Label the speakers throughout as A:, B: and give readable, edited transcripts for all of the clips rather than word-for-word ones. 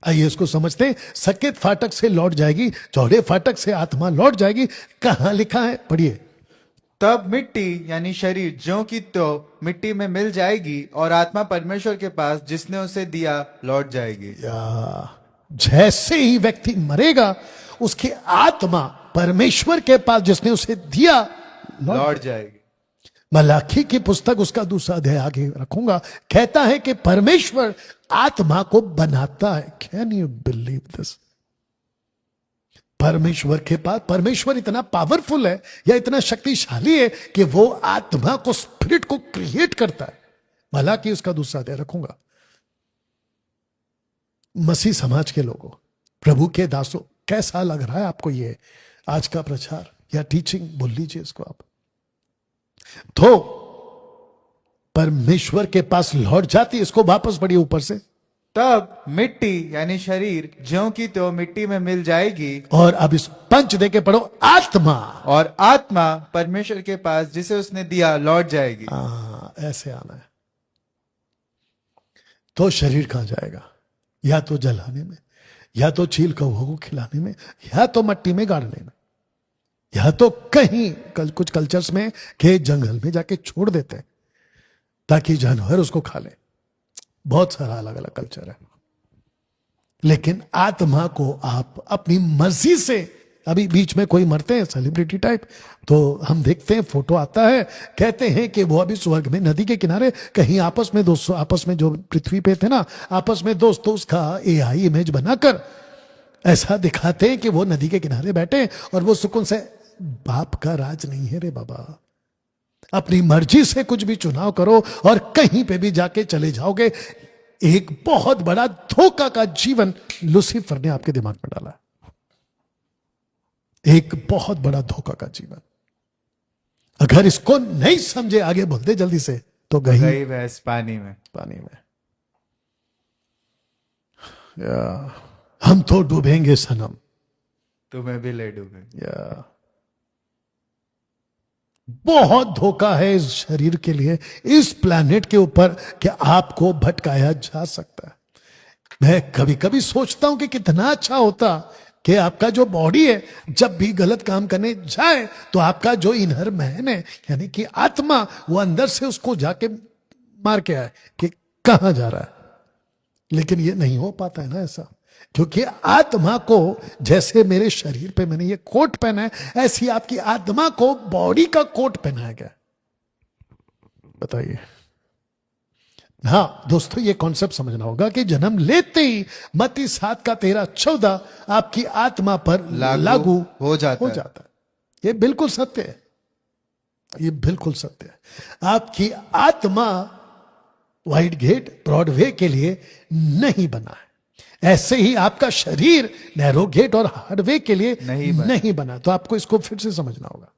A: आइए इसको समझते हैं। सकेत फाटक से लौट जाएगी, चौड़े फाटक से आत्मा लौट जाएगी। कहां लिखा है, पढ़िए।
B: तब मिट्टी यानी शरीर ज्यों की त्यों मिट्टी में मिल जाएगी और आत्मा परमेश्वर के पास जिसने उसे दिया लौट जाएगी।
A: या जैसे ही व्यक्ति मरेगा, उसकी आत्मा परमेश्वर के पास जिसने उसे दिया
B: लौट जाएगी।
A: मलाखी की पुस्तक उसका दूसरा अध्याय आगे रखूंगा, कहता है कि परमेश्वर आत्मा को बनाता है। Can you believe this? परमेश्वर के पास, परमेश्वर इतना पावरफुल है या इतना शक्तिशाली है कि वो आत्मा को, स्पिरिट को क्रिएट करता है। मलाखी उसका दूसरा अध्याय रखूंगा। मसीह समाज के लोगों, प्रभु के दासों, कैसा लग रहा है आपको ये आज का प्रचार या टीचिंग, बोल लीजिए इसको आप। तो परमेश्वर के पास लौट जाती, इसको वापस पढ़िए ऊपर से।
B: तब मिट्टी यानी शरीर ज्यों की त्यों मिट्टी में मिल जाएगी
A: और अब इस पंच दे के पढ़ो, आत्मा,
B: और आत्मा परमेश्वर के पास जिसे उसने दिया लौट जाएगी।
A: ऐसे आना है। तो शरीर कहां जाएगा? या तो जलाने में, या तो चील कौवों को खिलाने में, या तो मट्टी में गाड़ने में, या तो कहीं कुछ कल्चर्स में के जंगल में जाके छोड़ देते हैं ताकि जानवर उसको खा ले। बहुत सारा अलग अलग कल्चर है। लेकिन आत्मा को आप अपनी मर्जी से, अभी बीच में कोई मरते हैं सेलिब्रिटी टाइप, तो हम देखते हैं, फोटो आता है, कहते हैं कि वो अभी स्वर्ग में नदी के किनारे कहीं आपस में दोस्तों, आपस में जो पृथ्वी पे थे ना, आपस में दोस्तों, उसका एआई इमेज बनाकर ऐसा दिखाते हैं कि वो नदी के किनारे बैठे और वो सुकून से। बाप का राज नहीं है रे बाबा। अपनी मर्जी से कुछ भी चुनाव करो और कहीं पे भी जाके चले जाओगे। एक बहुत बड़ा धोखा का जीवन लूसीफर ने आपके दिमाग में डाला। एक बहुत बड़ा धोखा का जीवन। अगर इसको नहीं समझे, आगे बोलते जल्दी से, तो गई
B: भैंस पानी में।
A: पानी में। हम तो डूबेंगे सनम,
B: तुम्हें भी ले डूबेंगे।
A: बहुत धोखा है इस शरीर के लिए, इस प्लैनेट के ऊपर, कि आपको भटकाया जा सकता है। मैं कभी कभी सोचता हूं कि कितना अच्छा होता कि आपका जो बॉडी है, जब भी गलत काम करने जाए तो आपका जो इनर मैन है, यानी कि आत्मा, वो अंदर से उसको जाके मार के आए कि कहां जा रहा है। लेकिन ये नहीं हो पाता है ना ऐसा, क्योंकि आत्मा को, जैसे मेरे शरीर पे मैंने ये कोट पहना है, ऐसी आपकी आत्मा को बॉडी का कोट पहनाया गया। बताइए। हाँ दोस्तों, ये कॉन्सेप्ट समझना होगा कि जन्म लेते ही मत्ती 7:13-14 आपकी आत्मा पर लागू
B: हो जाता
A: है। ये बिल्कुल सत्य है, ये बिल्कुल सत्य है। आपकी आत्मा वाइट गेट, ब्रॉडवे के लिए नहीं बना है। ऐसे ही आपका शरीर नैरो गेट और हार्डवे के लिए नहीं बना। तो आपको इसको फिर से समझना होगा।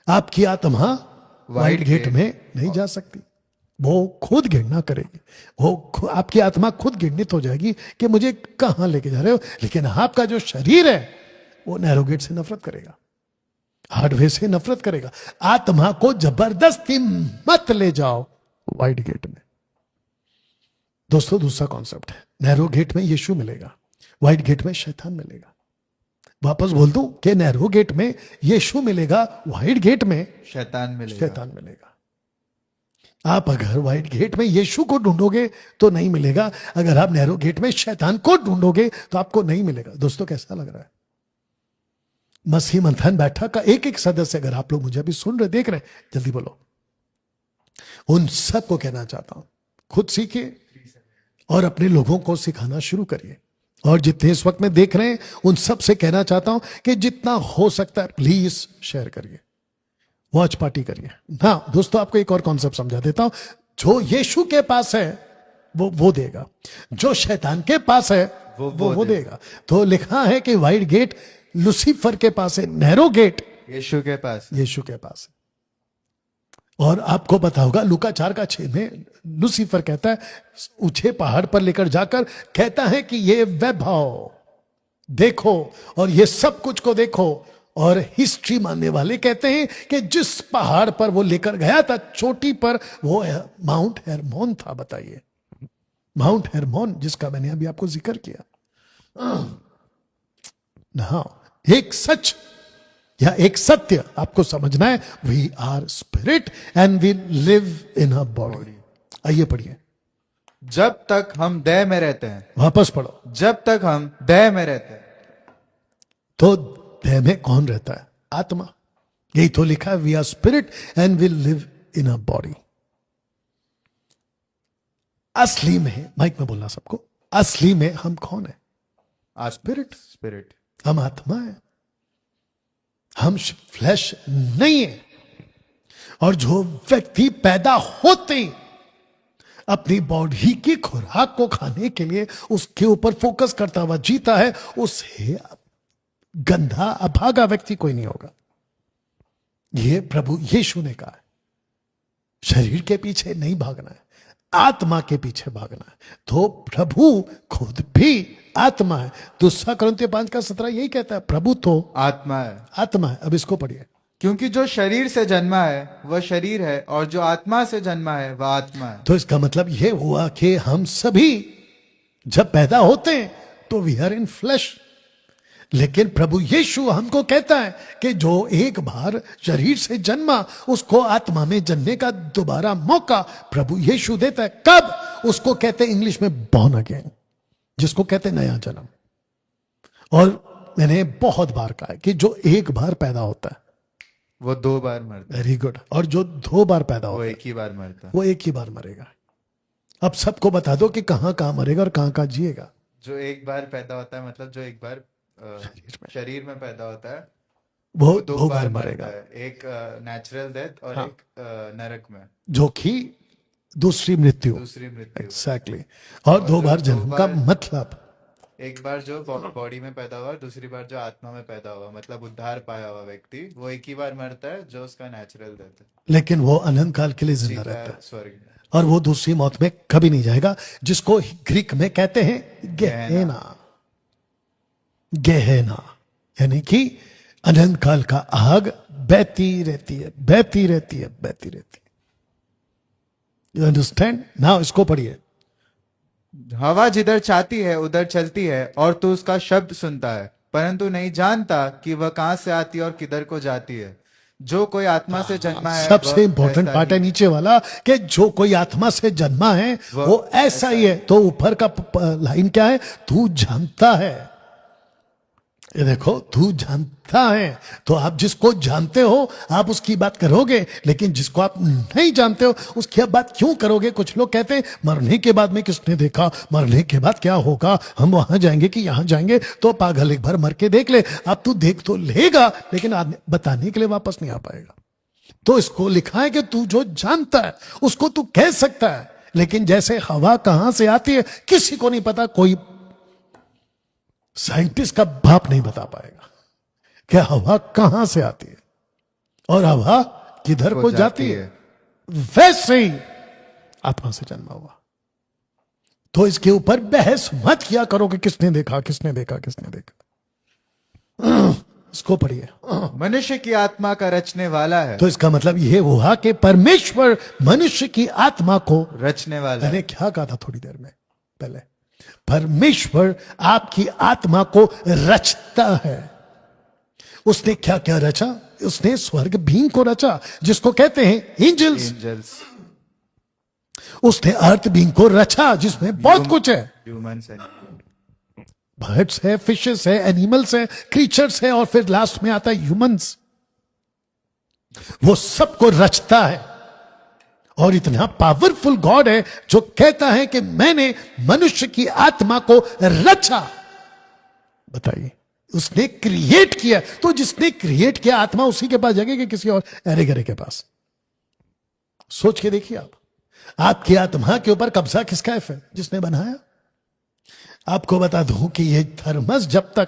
A: आपकी आत्मा वाइट गेट में नहीं जा सकती, वो खुद घृणा करेगी। वो आपकी आत्मा खुद घृणित हो जाएगी कि मुझे कहां लेके जा रहे हो। लेकिन आपका जो शरीर है वो नैरो गेट से नफरत करेगा, हार्डवे से नफरत करेगा। आत्मा को जबरदस्ती मत ले जाओ वाइट गेट में। दोस्तों दूसरा कॉन्सेप्ट है, नैरो गेट में यीशु मिलेगा, वाइट गेट में शैतान मिलेगा। वापस बोल दूं कि नैरो गेट में यीशु मिलेगा, वाइट गेट में शैतान मिलेगा। आप अगर वाइट गेट में यीशु को ढूंढोगे तो नहीं मिलेगा, अगर आप नैरो गेट में शैतान को ढूंढोगे तो आपको नहीं मिलेगा। दोस्तों कैसा लग रहा है? मसीह मंथन बैठक का एक एक सदस्य, अगर आप लोग मुझे अभी सुन रहे, देख रहे, जल्दी बोलो। उन सबको कहना चाहता हूं, खुद सीखिए और अपने लोगों को सिखाना शुरू करिए। और जितने इस वक्त में देख रहे हैं, उन सब से कहना चाहता हूं कि जितना हो सकता है प्लीज शेयर करिए, वॉच पार्टी करिए। हाँ दोस्तों, आपको एक और कॉन्सेप्ट समझा देता हूं। जो यीशु के पास है वो देगा, जो शैतान के पास है वो देगा। तो लिखा है कि वाइट गेट लूसीफर के पास है, नैरो गेट यीशु के पास है। और आपको पता होगा लूका 4:6 में लूसीफर कहता है, ऊंचे पहाड़ पर लेकर जाकर कहता है कि ये वैभव देखो और ये सब कुछ को देखो। और हिस्ट्री मानने वाले कहते हैं कि जिस पहाड़ पर वो लेकर गया था, चोटी पर, वो माउंट हेरमोन था। बताइए, माउंट हेरमोन, जिसका मैंने अभी आपको जिक्र किया। ना एक सच या एक सत्य आपको समझना है, we are spirit and we live in a body. आइए पढ़िए,
B: जब तक हम देह में रहते हैं,
A: वापस पढ़ो।
B: जब तक हम देह में रहते हैं।
A: तो देह में कौन रहता है? आत्मा। यही तो लिखा है, we are spirit and we live in a body. असली में, माइक में बोलना सबको, असली में हम कौन है? स्पिरिट।
B: स्पिरिट।
A: हम आत्मा है, हम फ्लैश नहीं है। और जो व्यक्ति पैदा होते ही अपनी बॉडी की खुराक को खाने के लिए उसके ऊपर फोकस करता हुआ जीता है, उसे गंदा अभागा व्यक्ति कोई नहीं होगा। यह प्रभु यीशु ने कहा है, शरीर के पीछे नहीं भागना है, आत्मा के पीछे भागना है। तो प्रभु खुद भी आत्मा है। दूसरा कुरिन्थियों 5:17 यही कहता है, प्रभु तो
B: आत्मा है।
A: आत्मा है। अब इसको पढ़िए,
B: क्योंकि जो शरीर से जन्मा है वह शरीर है, और जो आत्मा से जन्मा है वह आत्मा है।
A: तो इसका मतलब यह हुआ कि हम सभी जब पैदा होते हैं तो वी आर इन फ्लैश, लेकिन प्रभु यीशु हमको कहता है कि जो एक बार शरीर से जन्मा उसको आत्मा में जन्मने का दोबारा मौका प्रभु यीशु देता है। कब? उसको कहते हैं इंग्लिश में बॉर्न अगेन, जिसको कहते हैं नया जन्म। और मैंने बहुत बार कहा है कि जो एक बार पैदा होता है
B: वो 2 बार मरता है,
A: वेरी गुड, और जो 2 बार पैदा
B: वो
A: होता है
B: एक ही बार मरता है।
A: वो एक ही बार मरेगा। अब सबको बता दो कि कहां कहां मरेगा और कहां कहां जिएगा।
B: जो एक बार पैदा होता है, मतलब जो एक बार शरीर में पैदा होता है,
A: वो
B: 2
A: 2
B: बार
A: बार
B: मरता
A: मरेगा,
B: है। एक नेचुरल डेथ और
A: हाँ।
B: एक नरक में
A: जो कि दूसरी मृत्यु।
B: दूसरी मृत्यु।
A: एग्जैक्टली। और 2 बार
B: जो
A: जन्म
B: 2
A: का
B: बार-
A: मतलब,
B: एक बार जो बॉडी में पैदा हुआ, दूसरी बार जो आत्मा में पैदा हुआ, मतलब उद्धार पाया हुआ व्यक्ति, वो एक ही बार मरता है, जो उसका नेचुरल डेथ है।
A: लेकिन वो अनंत काल के लिए जिंदा
B: जीता
A: रहता
B: है
A: है
B: स्वर्ग में।
A: और वो दूसरी मौत में कभी नहीं जाएगा, जिसको ग्रीक में कहते हैं गेहेना। गेहेना यानी कि अनंत काल का आग बहती रहती है, बहती रहती है, बहती रहती है। You understand now? इसको पढ़िए,
B: हवा जिधर चाहती है उधर चलती है, और तू उसका शब्द सुनता है, परंतु नहीं जानता कि वह कहां से आती है और किधर को जाती है। जो कोई आत्मा से जन्मा है
A: सबसे
B: वह
A: इंपॉर्टेंट
B: ऐसा
A: पार्ट
B: ही
A: है नीचे वाला, कि जो कोई आत्मा से जन्मा है वो ऐसा ही है। तो ऊपर का लाइन क्या है? तू जानता है। ये देखो, तू जानता है। तो आप जिसको जानते हो आप उसकी बात करोगे, लेकिन जिसको आप नहीं जानते हो उसकी आप बात क्यों करोगे? कुछ लोग कहते हैं मरने के बाद में किसने देखा, मरने के बाद क्या होगा, हम वहां जाएंगे कि यहां जाएंगे। तो पागल, एक बार मर के देख ले। अब तू देख तो लेगा, लेकिन बताने के लिए वापस नहीं आ पाएगा। तो इसको लिखा है कि तू जो जानता है उसको तू कह सकता है, लेकिन जैसे हवा कहां से आती है किसी को नहीं पता। कोई साइंटिस्ट का बाप नहीं बता पाएगा कि हवा कहां से आती है और हवा किधर को जाती है। वैसे ही आत्मा से जन्मा हुआ। तो इसके ऊपर बहस मत किया करो कि किसने देखा, किसने देखा, किसने देखा। इसको पढ़िए,
B: मनुष्य की आत्मा का रचने वाला है।
A: तो इसका मतलब यह हुआ कि परमेश्वर मनुष्य की आत्मा को
B: रचने वाला है।
A: मैंने क्या कहा था थोड़ी देर में पहले? परमेश्वर आपकी आत्मा को रचता है। उसने क्या क्या रचा? उसने स्वर्ग बींग को रचा, जिसको कहते हैं एंजल्स।
B: एंजल्स।
A: उसने अर्थ बींग को रचा, जिसमें बहुत कुछ है।
B: ह्यूमंस है।
A: बर्ड्स है, फिशेस है, एनिमल्स है, क्रीचर्स है, और फिर लास्ट में आता है ह्यूमंस। वो सबको रचता है। और इतना पावरफुल गॉड है जो कहता है कि मैंने मनुष्य की आत्मा को रचा। बताइए, उसने क्रिएट किया। तो जिसने क्रिएट किया आत्मा उसी के पास जाएगी कि किसी और अरे गरे के पास? सोच के देखिए आप, आपकी आत्मा के ऊपर कब्जा किसका है फिर? जिसने बनाया। आपको बता दूं कि ये थर्मस जब तक,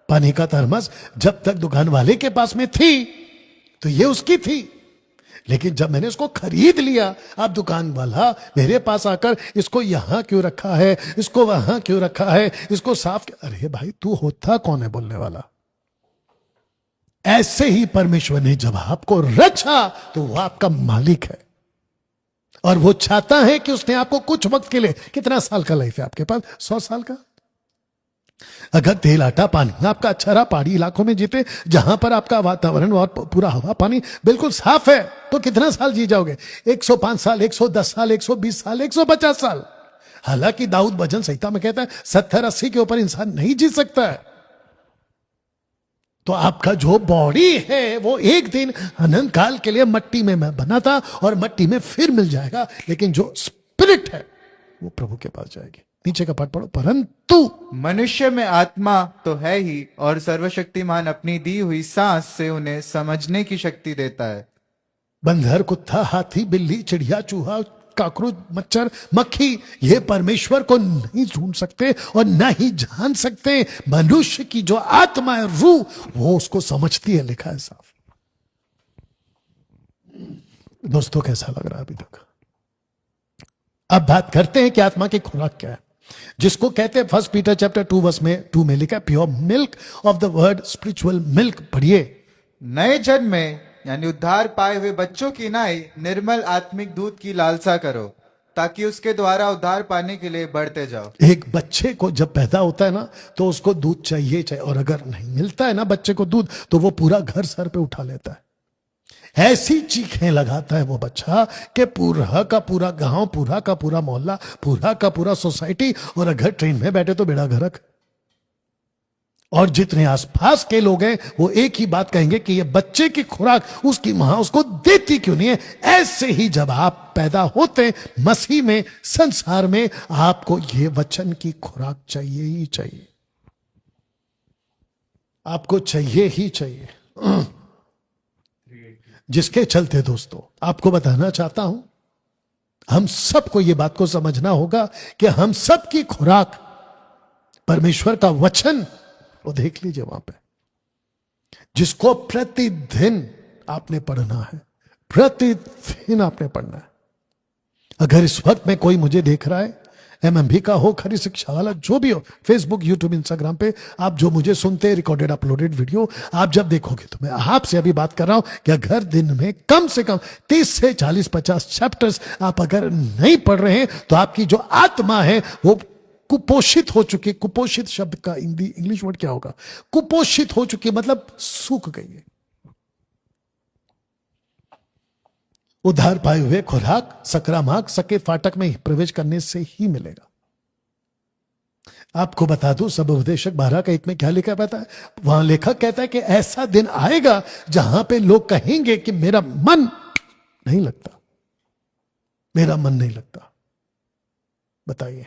A: पानी का थर्मस जब तक दुकान वाले के पास में थी तो ये उसकी थी, लेकिन जब मैंने उसको खरीद लिया, अब दुकान वाला मेरे पास आकर इसको यहां क्यों रखा है, इसको वहां क्यों रखा है, इसको साफ। अरे भाई, तू होता कौन है बोलने वाला? ऐसे ही परमेश्वर ने जब आपको रचा तो वो आपका मालिक है, और वो चाहता है कि उसने आपको कुछ वक्त के लिए, कितना साल का लाइफ है आपके पास? 100 साल का? अगर तेल आटा पानी आपका अच्छा रहा, पहाड़ी इलाकों में जीते जहां पर आपका वातावरण और पूरा हवा पानी बिल्कुल साफ है, तो कितना साल जी जाओगे? 105 साल, 110 साल, 120 साल, 150 साल। हालांकि दाऊद भजन संहिता में कहता है 70-80 के ऊपर इंसान नहीं जी सकता है। तो आपका जो बॉडी है वो एक दिन अनंत काल के लिए मट्टी में बना था और मट्टी में फिर मिल जाएगा, लेकिन जो स्पिरिट है वो प्रभु के पास जाएगी। नीचे का पाठ पढ़ो। परंतु
B: मनुष्य में आत्मा तो है ही, और सर्वशक्तिमान अपनी दी हुई सांस से उन्हें समझने की शक्ति देता है।
A: बंदर, कुत्ता, हाथी, बिल्ली, चिड़िया, चूहा, काकरोच, मच्छर, मक्खी ये परमेश्वर को नहीं ढूंढ सकते और न ही जान सकते। मनुष्य की जो आत्मा है, रूह, वो उसको समझती है। लिखा है साफ। दोस्तों कैसा लग रहा है अभी तक? अब बात करते हैं कि आत्मा की खुराक क्या है, जिसको कहते हैं 1 पीटर चैप्टर 2 वर्स में 2 में लिखा है pure milk of the word, spiritual milk. पढ़िए।
B: नए जन्म में यानी उद्धार पाए हुए बच्चों की नाई निर्मल आत्मिक दूध की लालसा करो, ताकि उसके द्वारा उद्धार पाने के लिए बढ़ते जाओ।
A: एक बच्चे को जब पैदा होता है ना, तो उसको दूध चाहिए, और अगर नहीं मिलता है ना बच्चे को दूध, तो वो पूरा घर सर पे उठा लेता है। ऐसी चीखें लगाता है वो बच्चा कि पूरा का पूरा गांव, पूरा का पूरा मोहल्ला, पूरा का पूरा सोसाइटी, और अगर ट्रेन में बैठे तो बेड़ा गर्क। और जितने आसपास के लोग हैं वो एक ही बात कहेंगे कि ये बच्चे की खुराक उसकी मां उसको देती क्यों नहीं है। ऐसे ही जब आप पैदा होते मसीह में, संसार में, आपको ये वचन की खुराक चाहिए ही चाहिए, आपको चाहिए ही चाहिए। जिसके चलते दोस्तों आपको बताना चाहता हूं, हम सबको ये बात को समझना होगा कि हम सबकी खुराक परमेश्वर का वचन, वो देख लीजिए वहां पे, जिसको प्रतिदिन आपने पढ़ना है, प्रतिदिन आपने पढ़ना है। अगर इस वक्त में कोई मुझे देख रहा है, एमएमबी का हो, खरी शिक्षा वाला, जो भी हो, फेसबुक, यूट्यूब, इंस्टाग्राम पे आप जो मुझे सुनते हैं, रिकॉर्डेड अपलोडेड वीडियो आप जब देखोगे, तो मैं आपसे अभी बात कर रहा हूं कि अगर दिन में कम से कम 30 से 40-50 चैप्टर्स आप अगर नहीं पढ़ रहे हैं, तो आपकी जो आत्मा है वो कुपोषित हो चुकी। कुपोषित शब्द का इंग्लिश वर्ड क्या होगा? कुपोषित हो चुकी, मतलब सूख गई है। उद्धार पाए हुए खुराक सकरामाग सके फाटक में प्रवेश करने से ही मिलेगा। आपको बता दूं, सब उपदेशक 12:1 में क्या लिखा पता है? वहां लेखक कहता है कि ऐसा दिन आएगा जहां पे लोग कहेंगे कि मेरा मन नहीं लगता, मेरा मन नहीं लगता। बताइए,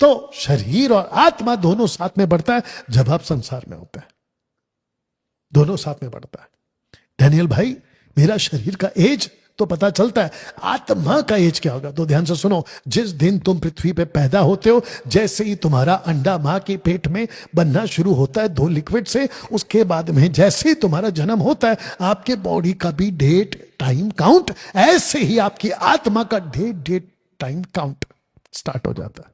A: तो शरीर और आत्मा दोनों साथ में बढ़ता है जब आप संसार में होते हैं, दोनों साथ में बढ़ता है। डैनियल भाई, मेरा शरीर का एज तो पता चलता है, आत्मा का एज क्या होगा? तो ध्यान से सुनो। जिस दिन तुम पृथ्वी पे पैदा होते हो, जैसे ही तुम्हारा अंडा मां के पेट में बनना शुरू होता है 2 लिक्विड से, उसके बाद में जैसे ही तुम्हारा जन्म होता है, आपके बॉडी का भी डेट टाइम काउंट, ऐसे ही आपकी आत्मा का डेट टाइम काउंट स्टार्ट हो जाता है।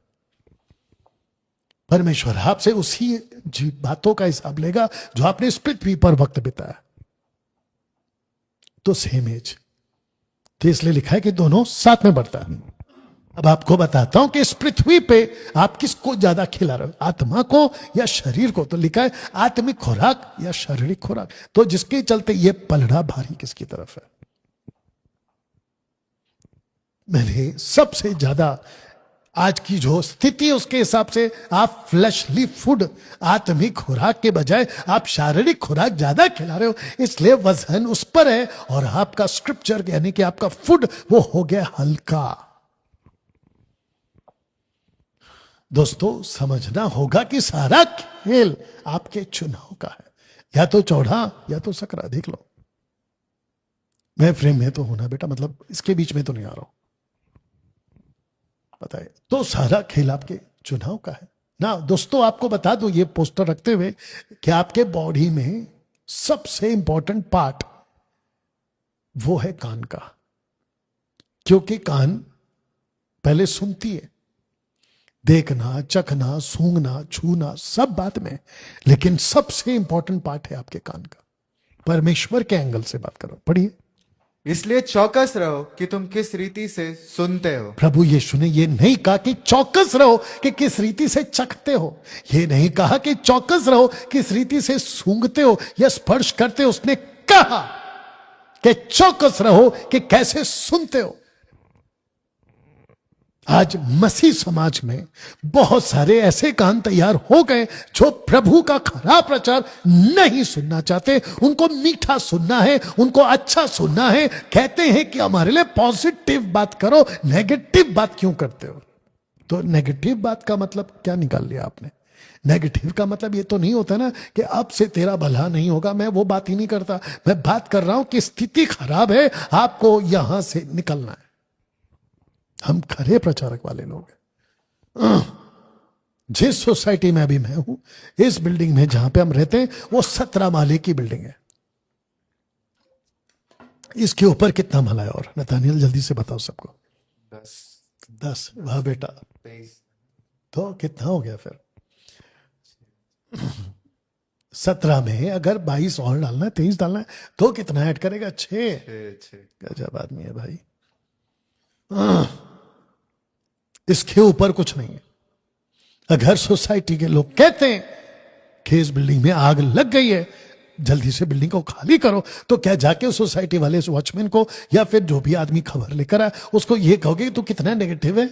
A: परमेश्वर आपसे उसी बातों का हिसाब लेगा जो आपने इस पृथ्वी पर वक्त बिताया। तो सेम एज, तो इसलिए लिखा है कि दोनों साथ में बढ़ता है। अब आपको बताता हूं कि इस पृथ्वी पे आप किसको ज्यादा खिला रहे हो, आत्मा को या शरीर को? तो लिखा है आत्मिक खुराक या शारीरिक खुराक। तो जिसके चलते ये पलड़ा भारी किसकी तरफ है? मैंने सबसे ज्यादा आज की जो स्थिति उसके हिसाब से आप फ्लैशली फूड, आत्मिक खुराक के बजाय आप शारीरिक खुराक ज्यादा खिला रहे हो, इसलिए वजन उस पर है और आपका स्क्रिप्चर यानी कि आपका फूड वो हो गया हल्का। दोस्तों समझना होगा कि सारा खेल आपके चुनाव का है, या तो चौड़ा या तो सकरा। देख लो, मैं फ्रेम में तो होना बेटा, मतलब इसके बीच में तो नहीं आ रहा हूं, पता है। तो सारा खेल आपके चुनाव का है ना। दोस्तों आपको बता दूं, ये पोस्टर रखते हुए कि आपके बॉडी में सबसे इंपॉर्टेंट पार्ट वो है कान का, क्योंकि कान पहले सुनती है, देखना, चखना, सूंघना, छूना सब बात में, लेकिन सबसे इंपॉर्टेंट पार्ट है आपके कान का। परमेश्वर के एंगल से बात करो, पढ़िए।
B: इसलिए चौकस रहो कि तुम किस रीति से सुनते हो।
A: प्रभु यीशु ने ये नहीं कहा कि चौकस रहो कि किस रीति से चखते हो, ये नहीं कहा कि चौकस रहो किस रीति से सूंघते हो या स्पर्श करते हो। उसने कहा कि चौकस रहो कि कैसे सुनते हो। आज मसीह समाज में बहुत सारे ऐसे कान तैयार हो गए जो प्रभु का खरा प्रचार नहीं सुनना चाहते। उनको मीठा सुनना है, उनको अच्छा सुनना है। कहते हैं कि हमारे लिए पॉजिटिव बात करो, नेगेटिव बात क्यों करते हो। तो नेगेटिव बात का मतलब क्या निकाल लिया आपने। नेगेटिव का मतलब ये तो नहीं होता ना कि अब से तेरा भला नहीं होगा। मैं वो बात ही नहीं करता। मैं बात कर रहा हूं कि स्थिति खराब है, आपको यहां से निकलना है। हम खरे प्रचारक वाले लोग हैं। जिस सोसाइटी में अभी मैं हूं, इस बिल्डिंग में जहां पे हम रहते हैं, वो 17 माले की बिल्डिंग है। इसके ऊपर कितना माला है? और नतानियल जल्दी से बताओ सबको। 10। वाह बेटा,
B: 23।
A: तो कितना हो गया फिर? 17 में अगर 22 और डालना है, 23 डालना है, तो कितना ऐड करेगा? 6। गजब आदमी है भाई। इसके ऊपर कुछ नहीं है। अगर सोसाइटी के लोग कहते हैं कि इस बिल्डिंग में आग लग गई है, जल्दी से बिल्डिंग को खाली करो, तो क्या जाके उस सोसाइटी वाले उस वॉचमैन को या फिर जो भी आदमी खबर लेकर आए उसको ये कहोगे तू कितना नेगेटिव है?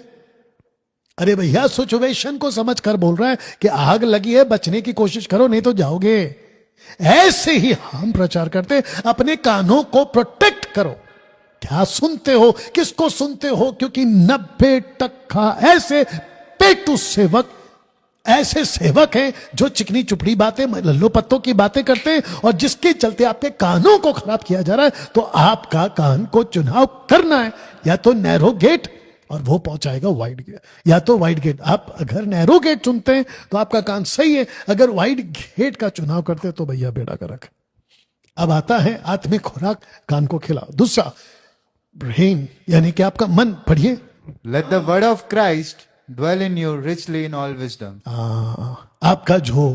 A: अरे भैया, सिचुएशन को समझ कर बोल रहा है कि आग लगी है, बचने की कोशिश करो नहीं तो जाओगे। ऐसे ही हम प्रचार करते, अपने कानों को प्रोटेक्ट करो। क्या सुनते हो, किसको सुनते हो? क्योंकि 90% ऐसे पेटू सेवक, ऐसे सेवक हैं जो चिकनी चुपड़ी बातें, लल्लो पत्तों की बातें करते हैं, और जिसके चलते आपके कानों को खराब किया जा रहा है। तो आपका कान को चुनाव करना है, या तो नैरो गेट और वो पहुंचाएगा वाइड गेट, या तो वाइड गेट। आप अगर नैरो गेट चुनते हैं तो आपका कान सही है, अगर वाइड गेट का चुनाव करते हैं तो भैया बेड़ा का रख। अब आता है आत्मिक खुराक, कान को खिलाओ। दूसरा, ब्रेन, यानी कि आपका मन। पढ़िए।
B: Let the word of Christ dwell in you richly in all wisdom.
A: आपका जो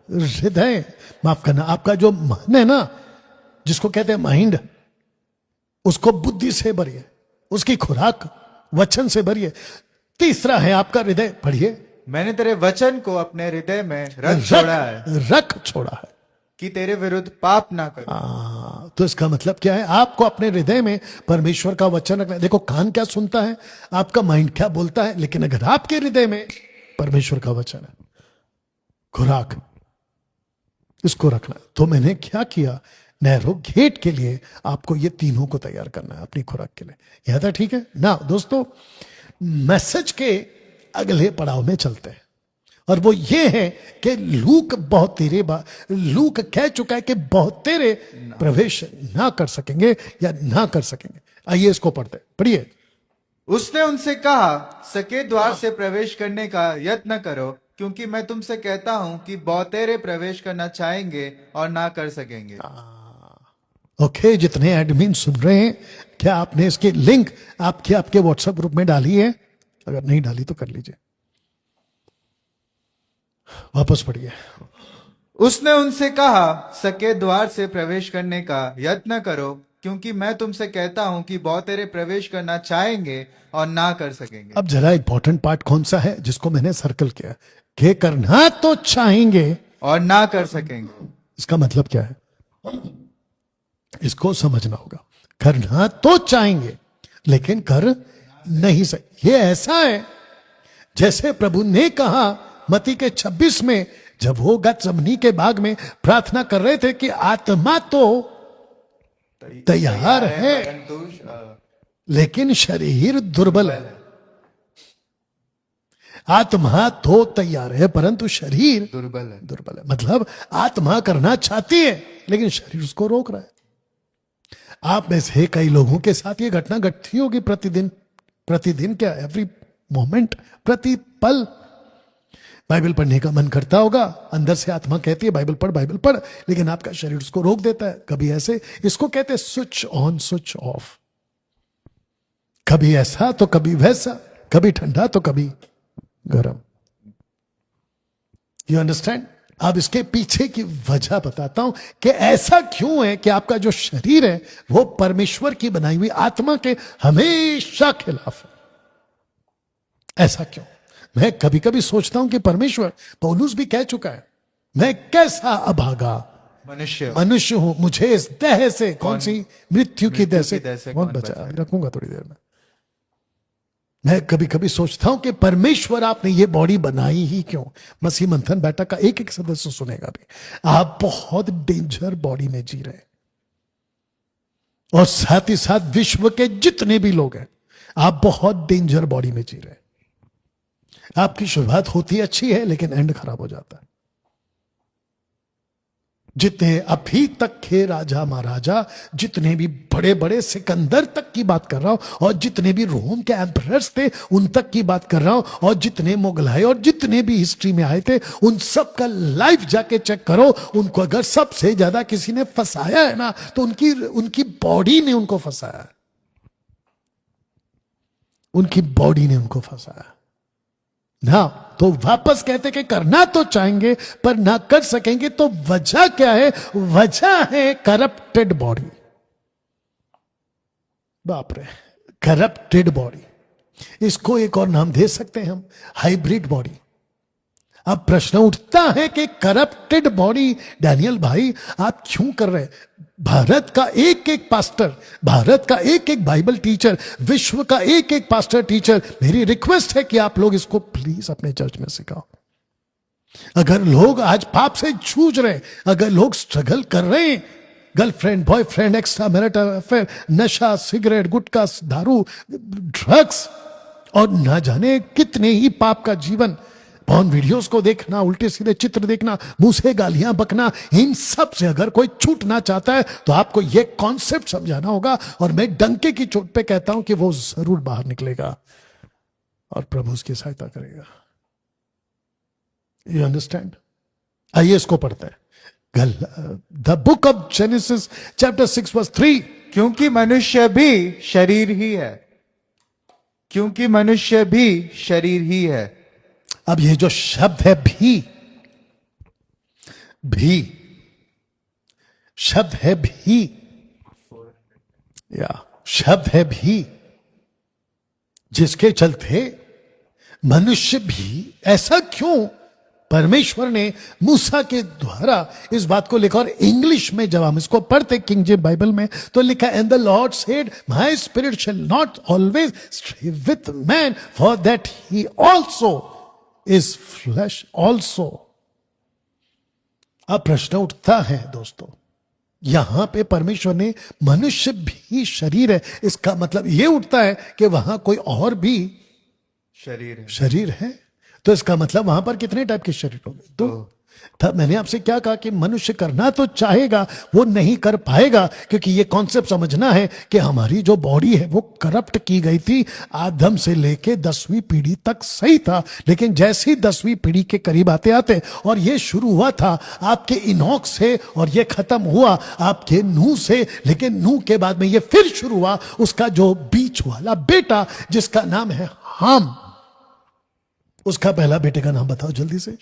A: हृदय, माफ करना, आपका जो मन है ना, जिसको कहते हैं माइंड, उसको बुद्धि से भरिए, उसकी खुराक वचन से भरिए। तीसरा है आपका हृदय। पढ़िए।
B: मैंने तेरे वचन को अपने हृदय में रख छोड़ा है कि तेरे विरुद्ध पाप ना करूं।
A: तो इसका मतलब क्या है? आपको अपने हृदय में परमेश्वर का वचन रखना है। देखो, कान क्या सुनता है, आपका माइंड क्या बोलता है, लेकिन अगर आपके हृदय में परमेश्वर का वचन है, खुराक, इसको रखना है। तो मैंने क्या किया? नैरो गेट के लिए आपको ये तीनों को तैयार करना है अपनी खुराक के लिए। यह था, ठीक है ना दोस्तों? मैसेज के अगले पड़ाव में चलते हैं, और वो ये है कि लूक लूक कह चुका है कि बहुत तेरे प्रवेश ना कर सकेंगे या ना कर सकेंगे। आइए इसको पढ़िए।
B: उसने उनसे कहा, सके द्वार से प्रवेश करने का यत्न करो, क्योंकि मैं तुमसे कहता हूं कि बहुतेरे प्रवेश करना चाहेंगे और ना कर सकेंगे।
A: ओके, जितने एडमिन सुन रहे हैं, क्या आपने इसकी लिंक आपके व्हाट्सएप ग्रुप में डाली है? अगर नहीं डाली तो कर लीजिए। वापस पढ़िए।
B: उसने उनसे कहा, सके द्वार से प्रवेश करने का यत्न करो, क्योंकि मैं तुमसे कहता हूं कि बहुतेरे प्रवेश करना चाहेंगे और ना कर सकेंगे।
A: अब जरा इंपॉर्टेंट पार्ट कौन सा है जिसको मैंने सर्कल किया? कि करना तो चाहेंगे
B: और ना कर सकेंगे।
A: इसका मतलब क्या है? इसको समझना होगा। करना तो चाहेंगे लेकिन कर नहीं सके। ये ऐसा है जैसे प्रभु ने कहा मत्ती के 26 में, जब वो गतसमनी के बाग में प्रार्थना कर रहे थे कि आत्मा तो तैयार है लेकिन शरीर दुर्बल है। आत्मा तो तैयार है परंतु शरीर दुर्बल है। मतलब आत्मा करना चाहती है लेकिन शरीर उसको रोक रहा है। आप में से कई लोगों के साथ ये घटना घटती होगी प्रतिदिन क्या, एवरी मोमेंट, प्रति पल। बाइबल पढ़ने का मन करता होगा, अंदर से आत्मा कहती है बाइबल पढ़, लेकिन आपका शरीर उसको रोक देता है। कभी ऐसे, इसको कहते हैं स्विच ऑन स्विच ऑफ। कभी ऐसा तो कभी वैसा, कभी ठंडा तो कभी गरम। You understand? अब इसके पीछे की वजह बताता हूं कि ऐसा क्यों है कि आपका जो शरीर है वो परमेश्वर की बनाई हुई आत्मा के हमेशा खिलाफ है। ऐसा क्यों? मैं कभी कभी सोचता हूं कि परमेश्वर, पौलुस भी कह चुका है, मैं कैसा अभागा मनुष्य हूं, मुझे इस देह से, कौन सी मृत्यु की देह से कौन बचा। रखूंगा थोड़ी देर में। मैं कभी कभी सोचता हूं कि परमेश्वर आपने ये बॉडी बनाई ही क्यों। मसीह मंथन बैठक का एक एक सदस्य सुनेगा भी, आप बहुत डेंजर बॉडी में जी रहे हैं, और साथ ही साथ विश्व के जितने भी लोग हैं, आप बहुत डेंजर बॉडी में जी रहे हैं। आपकी शुरुआत होती अच्छी है लेकिन एंड खराब हो जाता है। जितने अभी तक के राजा महाराजा, जितने भी बड़े बड़े सिकंदर तक की बात कर रहा हूं, और जितने भी रोम के एम्परर्स थे उन तक की बात कर रहा हूं, और जितने मुगलाए और जितने भी हिस्ट्री में आए थे उन सब का लाइफ जाके चेक करो। उनको अगर सबसे ज्यादा किसी ने फंसाया है ना, तो उनकी बॉडी ने उनको फंसाया। उनकी बॉडी ने उनको फंसाया ना। तो वापस कहते कि करना तो चाहेंगे पर ना कर सकेंगे। तो वजह क्या है? वजह है करप्टेड बॉडी। बाप रे, करप्टेड बॉडी। इसको एक और नाम दे सकते हैं हम, हाइब्रिड बॉडी। अब प्रश्न उठता है कि करप्टेड बॉडी, डैनियल भाई आप क्यों कर रहे हैं? भारत का एक एक पास्टर, भारत का एक एक बाइबल टीचर, विश्व का एक एक पास्टर टीचर, मेरी रिक्वेस्ट है कि आप लोग इसको प्लीज अपने चर्च में सिखाओ। अगर लोग आज पाप से जूझ रहे हैं, अगर लोग स्ट्रगल कर रहे हैं, girlfriend, boyfriend, extra marital affair, नशा, सिगरेट, गुटखा, दारू, ड्रग्स और ना जाने कितने ही पाप का जीवन, पॉर्न वीडियोस को देखना, उल्टे सीधे चित्र देखना, मुंह से गालियां बकना, इन सब से अगर कोई छूटना चाहता है तो आपको यह कॉन्सेप्ट समझाना होगा। और मैं डंके की चोट पे कहता हूं कि वो जरूर बाहर निकलेगा और प्रभु उसकी सहायता करेगा। You understand? आइए इसको पढ़ते हैं। The book of Genesis chapter 6 verse 3।
B: क्योंकि मनुष्य भी शरीर ही है, क्योंकि मनुष्य भी शरीर ही है।
A: अब ये जो शब्द है भी शब्द है भी, या शब्द है भी, जिसके चलते मनुष्य भी। ऐसा क्यों? परमेश्वर ने मूसा के द्वारा इस बात को लिखा, और इंग्लिश में जब हम इसको पढ़ते किंग जेम्स बाइबल में तो लिखा, and the Lord said my spirit shall not always stay with man for that he also is flash also. अब प्रश्न उठता है दोस्तों, यहां पे परमेश्वर ने मनुष्य भी शरीर है, इसका मतलब यह उठता है कि वहां कोई और भी शरीर है। तो इसका मतलब वहां पर कितने टाइप के शरीर होंगे? दो। तब मैंने आपसे क्या कहा कि मनुष्य करना तो चाहेगा, वो नहीं कर पाएगा, क्योंकि ये कॉन्सेप्ट समझना है कि हमारी जो बॉडी है वो करप्ट की गई थी। आदम से लेके 10वीं पीढ़ी तक सही था, लेकिन जैसी 10वीं पीढ़ी के करीब आते आते, और ये शुरू हुआ था आपके इनॉक से और ये खत्म हुआ आपके नूह से, लेकिन नूह के बाद में ये फिर शुरू हुआ उसका जो बीच वाला बेटा जिसका नाम है हाम। उसका पहला बेटे का नाम बताओ जल्दी से।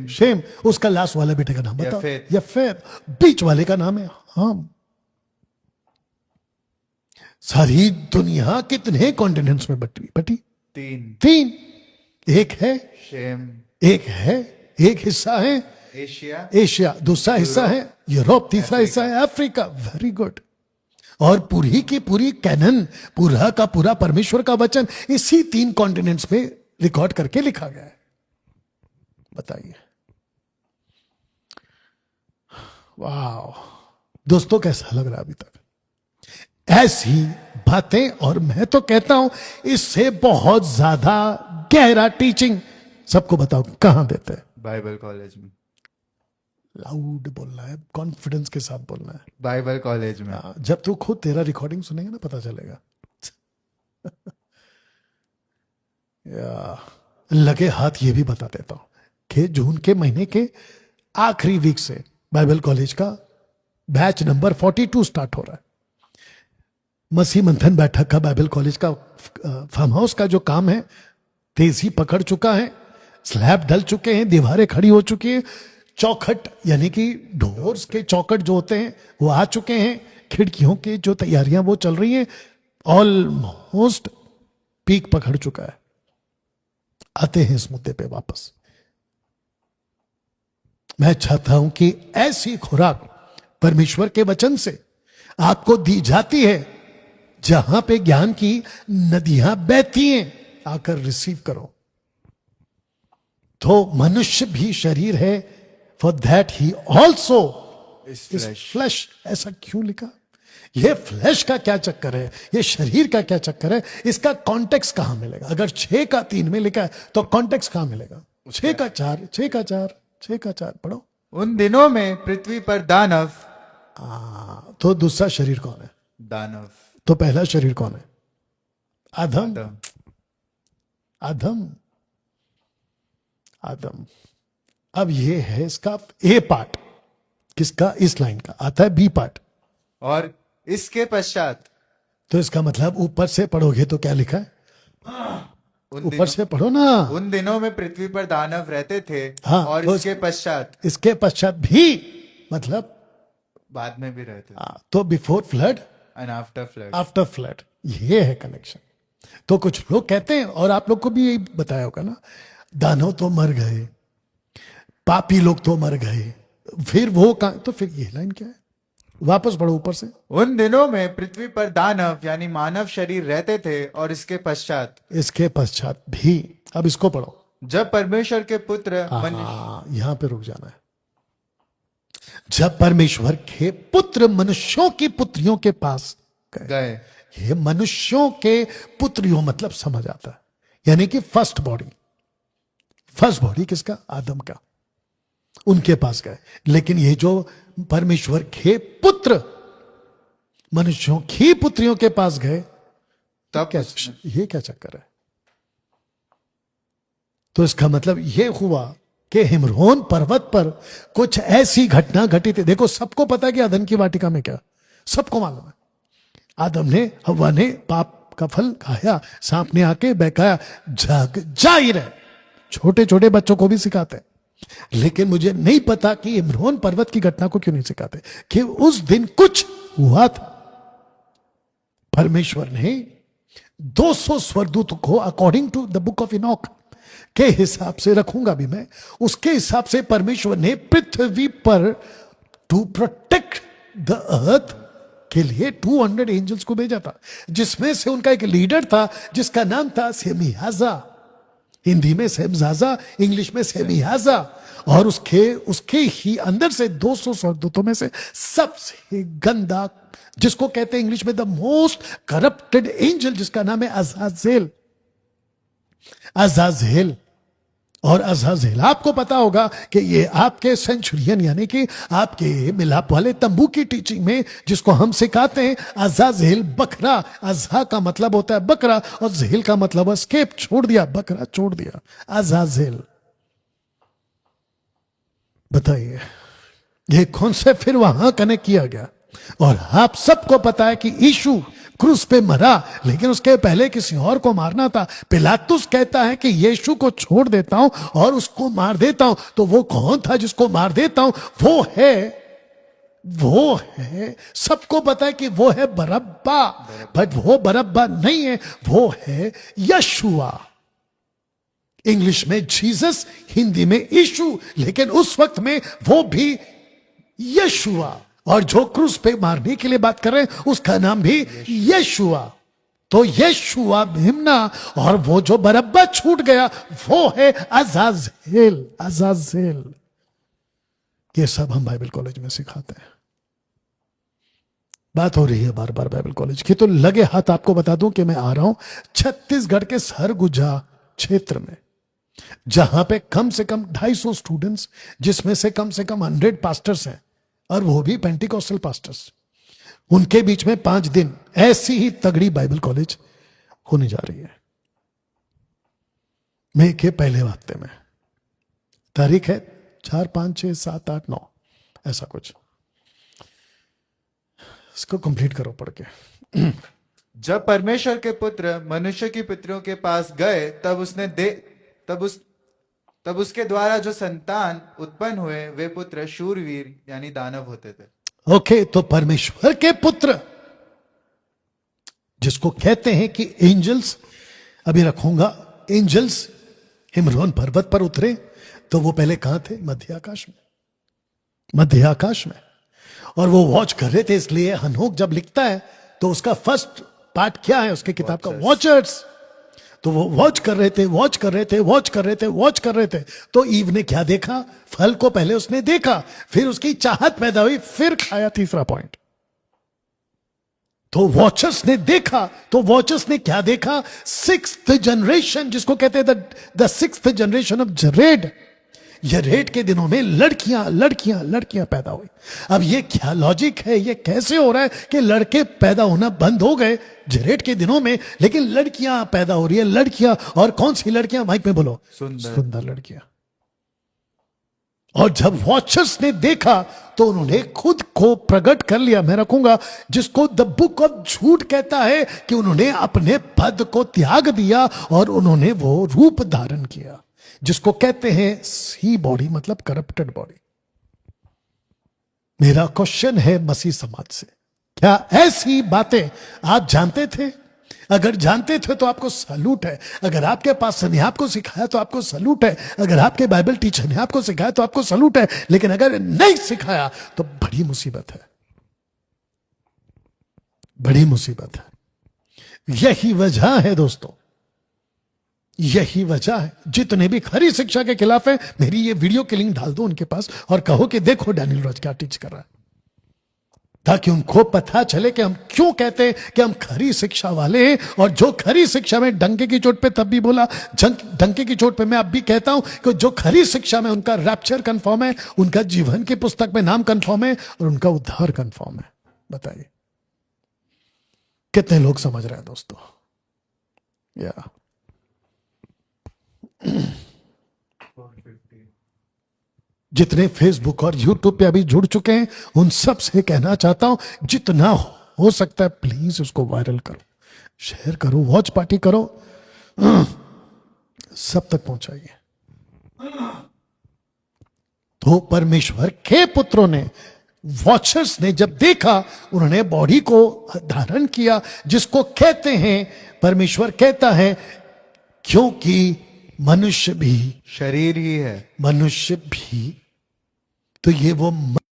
A: शेम। उसका लास्ट वाला बेटे का नाम बताओ। यफेत। बीच वाले का नाम है हाम। सारी दुनिया कितने कॉन्टिनेंट्स में बटी? तीन। एक है शेम, एक हिस्सा है एशिया, दूसरा हिस्सा है यूरोप, तीसरा हिस्सा है अफ्रीका। Very good. और पूरी की पूरी कैनन, पूरा का पूरा परमेश्वर का वचन इसी 3 कॉन्टिनेंट्स पे रिकॉर्ड करके लिखा गया है। बताइए, वाह दोस्तों, कैसा लग रहा है अभी तक? ऐसी बातें, और मैं तो कहता हूं इससे बहुत ज्यादा गहरा टीचिंग सबको बताओ कहां देते हैं?
B: बाइबल कॉलेज में।
A: लाउड बोलना है, कॉन्फिडेंस के साथ बोलना है।
B: बाइबल कॉलेज में।
A: जब तू खुद तेरा रिकॉर्डिंग सुनेगा ना पता चलेगा। लगे हाथ ये भी बता देता हूं कि जून के महीने के आखिरी वीक से बाइबल कॉलेज का बैच नंबर 42 स्टार्ट हो रहा है। मसीह मंथन बैठक का बाइबल कॉलेज का फार्म हाउस का जो काम है तेजी पकड़ चुका है, स्लैब डल चुके हैं, दीवारें खड़ी हो चुकी है, चौखट यानी कि डोर्स के चौखट जो होते हैं वो आ चुके हैं, खिड़कियों की जो तैयारियां वो चल रही हैं, ऑलमोस्ट पीक पकड़ चुका है। आते हैं इस मुद्दे पे वापस। मैं चाहता हूं कि ऐसी खुराक परमेश्वर के वचन से आपको दी जाती है जहां पे ज्ञान की नदियां बहती हैं, आकर रिसीव करो। तो मनुष्य भी शरीर है, फॉर दैट ही ऑल्सो
B: इस
A: इस
B: फ्लैश
A: फ्लैश। ऐसा क्यों लिखा? ये फ्लैश का क्या चक्कर है, ये शरीर का क्या चक्कर है, इसका कॉन्टेक्स्ट कहां मिलेगा? अगर 6:3 में लिखा है तो कॉन्टेक्स्ट कहां मिलेगा? 6:4, 6:4, 6:4 पढ़ो।
B: उन दिनों में पृथ्वी पर दानव
A: तो दूसरा शरीर कौन है?
B: दानव
A: तो पहला शरीर कौन है? आदम।
B: आदम।
A: आदम, आदम। अब ये है इसका ए पार्ट, किसका? इस लाइन का आता है बी पार्ट।
B: और इसके पश्चात
A: तो इसका मतलब ऊपर से पढ़ोगे तो क्या लिखा है? ऊपर से पढ़ो ना।
B: उन दिनों में पृथ्वी पर दानव रहते थे।
A: हाँ,
B: और
A: तो
B: इसके पश्चात
A: इसके पश्चात भी मतलब
B: बाद में भी रहते थे।
A: तो before flood,
B: and after flood.
A: After flood, ये है कनेक्शन। तो कुछ लोग कहते हैं, और आप लोग को भी यही बताया होगा ना, दानव तो मर गए, पापी लोग तो मर गए, फिर वो तो फिर ये लाइन क्या है? वापस पढ़ो ऊपर से।
B: उन दिनों में पृथ्वी पर दानव यानी मानव शरीर रहते थे। और इसके पश्चात
A: इसके पश्चात भी, अब इसको पढ़ो।
B: जब परमेश्वर के पुत्र मनुष्य
A: हाँ, यहां पे रुक जाना है। जब परमेश्वर के पुत्र मनुष्यों की पुत्रियों के पास गए।
B: गए।
A: ये मनुष्यों के पुत्रियों मतलब समझ आता है, यानी कि फर्स्ट बॉडी। फर्स्ट बॉडी किसका? आदम का। उनके पास गए। लेकिन ये जो परमेश्वर के पुत्र मनुष्यों की पुत्रियों के पास गए,
B: तब
A: क्या ये क्या चक्कर है? तो इसका मतलब ये हुआ कि हिमरोन पर्वत पर कुछ ऐसी घटना घटी थी। देखो, सबको पता है कि अदन की वाटिका में क्या, सबको मालूम है। आदम ने, हव्वा ने पाप का फल खाया, सांप ने आके बहकाया, जाग जाहिर है छोटे छोटे बच्चों को भी सिखाते हैं। लेकिन मुझे नहीं पता कि इमरोन पर्वत की घटना को क्यों नहीं सिखाते, कि उस दिन कुछ हुआ था। परमेश्वर ने 200 स्वर्गदूत को according to the book of Enoch के हिसाब से रखूंगा भी मैं, उसके हिसाब से परमेश्वर ने पृथ्वी पर टू प्रोटेक्ट द अर्थ के लिए 200 एंजल्स को भेजा था, जिसमें से उनका एक लीडर था जिसका नाम था सेमियाजा। हिंदी में सेमजाजा, इंग्लिश में सेमियाजा। और उसके ही अंदर से 200 स्वर्गदूतों में से सबसे गंदा, जिसको कहते हैं इंग्लिश में द मोस्ट करप्टेड एंजल, जिसका नाम है अज़ाज़ेल। अज़ाज़ेल और अज़ाज़ेल, आपको पता होगा कि ये आपके सेंचुरियन यानी कि आपके मिलाप वाले तंबू की टीचिंग में जिसको हम सिखाते हैं, अज़ाज़ेल बकरा। अज़ा का मतलब होता है बकरा और ज़ेल का मतलब स्केप, छोड़ दिया, बकरा छोड़ दिया, अज़ाज़ेल। बताइए ये कौन से फिर वहां कनेक्ट किया गया? और आप सबको पता है कि यीशु क्रूस पे मरा, लेकिन उसके पहले किसी और को मारना था। पिलातुस कहता है कि यीशु को छोड़ देता हूं और उसको मार देता हूं। तो वो कौन था जिसको मार देता हूं? वो है सबको पता है कि वो है बरब्बा, बट वो बरब्बा नहीं है, वो है यशुआ। इंग्लिश में जीसस, हिंदी में यीशु, लेकिन उस वक्त में वो भी यशुआ। और जो क्रूस पे मारने के लिए बात कर रहे हैं उसका नाम भी यशुआ। तो यशुआ हिमना, और वो जो बरब्बा छूट गया वो है अज़ाज़ेल। अज़ाज़ेल, ये सब हम बाइबल कॉलेज में सिखाते हैं। बात हो रही है बार बार बाइबल कॉलेज की, तो लगे हाथ आपको बता दूं कि मैं आ रहा हूं छत्तीसगढ़ के सरगुजा क्षेत्र में, जहां पे कम से कम 250 स्टूडेंट्स, जिसमें से कम 100 पास्टर्स हैं, और वो भी पेंटिकॉस्टल पास्टर्स। उनके बीच में 5 दिन ऐसी ही तगड़ी बाइबल कॉलेज होने जा रही है। मई के पहले हफ्ते में, तारीख है 4, 5, 6, 7, 8, 9, ऐसा कुछ। इसको कंप्लीट करो पढ़ के।
B: जब परमेश्वर के पुत्र मनुष्य की पुत्रियों के पास गए, तब उसके द्वारा जो संतान उत्पन्न हुए वे पुत्र शूरवीर यानी दानव होते थे।
A: ओके, तो परमेश्वर के पुत्र जिसको कहते हैं कि एंजल्स, अभी रखूंगा, एंजल्स हिमरोन पर्वत पर उतरे तो वो पहले कहां थे? मध्य आकाश में, मध्य आकाश में। और वो वॉच कर रहे थे, इसलिए हनोक जब लिखता है तो उसका फर्स्ट पार्ट क्या है उसके किताब का? वॉचर्स। तो वो वॉच कर रहे थे, वॉच कर रहे थे, वॉच कर रहे थे, वॉच कर रहे थे। तो ईव ने क्या देखा? फल को पहले उसने देखा, फिर उसकी चाहत पैदा हुई, फिर खाया। तीसरा पॉइंट, तो वॉचर्स ने देखा, तो वॉचर्स ने क्या देखा? सिक्स्थ जनरेशन, जिसको कहते हैं द सिक्स्थ जनरेशन ऑफ जरेड। यरेड के दिनों में लड़कियां लड़कियां लड़कियां पैदा हुई। अब ये क्या लॉजिक है? ये कैसे हो रहा है कि लड़के पैदा होना बंद हो गए जरेड के दिनों में, लेकिन लड़कियां पैदा हो रही है? लड़कियां, और कौन सी लड़कियां? माइक में बोलो। सुंदर लड़कियां। और जब वॉचर्स ने देखा तो उन्होंने खुद को प्रकट कर लिया। मैं रखूंगा, जिसको द बुक ऑफ झूठ कहता है कि उन्होंने अपने पद को त्याग दिया और उन्होंने वो रूप धारण किया, जिसको कहते हैं सी बॉडी, मतलब करप्टेड बॉडी। मेरा क्वेश्चन है मसीह समाज से, क्या ऐसी बातें आप जानते थे? अगर जानते थे तो आपको सैल्यूट है। अगर आपके पास ने आपको सिखाया तो आपको सैल्यूट है। अगर आपके बाइबल टीचर ने आपको सिखाया तो आपको सैल्यूट है। लेकिन अगर नहीं सिखाया तो बड़ी मुसीबत है, बड़ी मुसीबत है। यही वजह है दोस्तों, यही वजह है। जितने भी खरी शिक्षा के खिलाफ है, मेरी ये वीडियो की लिंक डाल दो उनके पास और कहो कि देखो डैनियल रॉज क्या टीच कर रहा है, ताकि उनको पता चले कि हम क्यों कहते हैं कि हम खरी शिक्षा वाले हैं। और जो खरी शिक्षा में, डंके की चोट पे तब भी बोला, डंके की चोट पे मैं अब भी कहता हूं कि जो खरी शिक्षा में उनका रैप्चर कंफर्म है, उनका जीवन की पुस्तक में नाम कंफर्म है और उनका उद्धार कंफर्म है। बताइए कितने लोग समझ रहे हैं दोस्तों? या जितने फेसबुक और यूट्यूब पे अभी जुड़ चुके हैं उन सब से कहना चाहता हूं, जितना हो सकता है प्लीज उसको वायरल करो, शेयर करो, वॉच पार्टी करो, सब तक पहुंचाइए। तो परमेश्वर के पुत्रों ने, वॉचर्स ने जब देखा, उन्होंने बॉडी को धारण किया, जिसको कहते हैं, परमेश्वर कहता है, क्योंकि मनुष्य भी
B: शरीर ही है,
A: मनुष्य भी, तो ये वो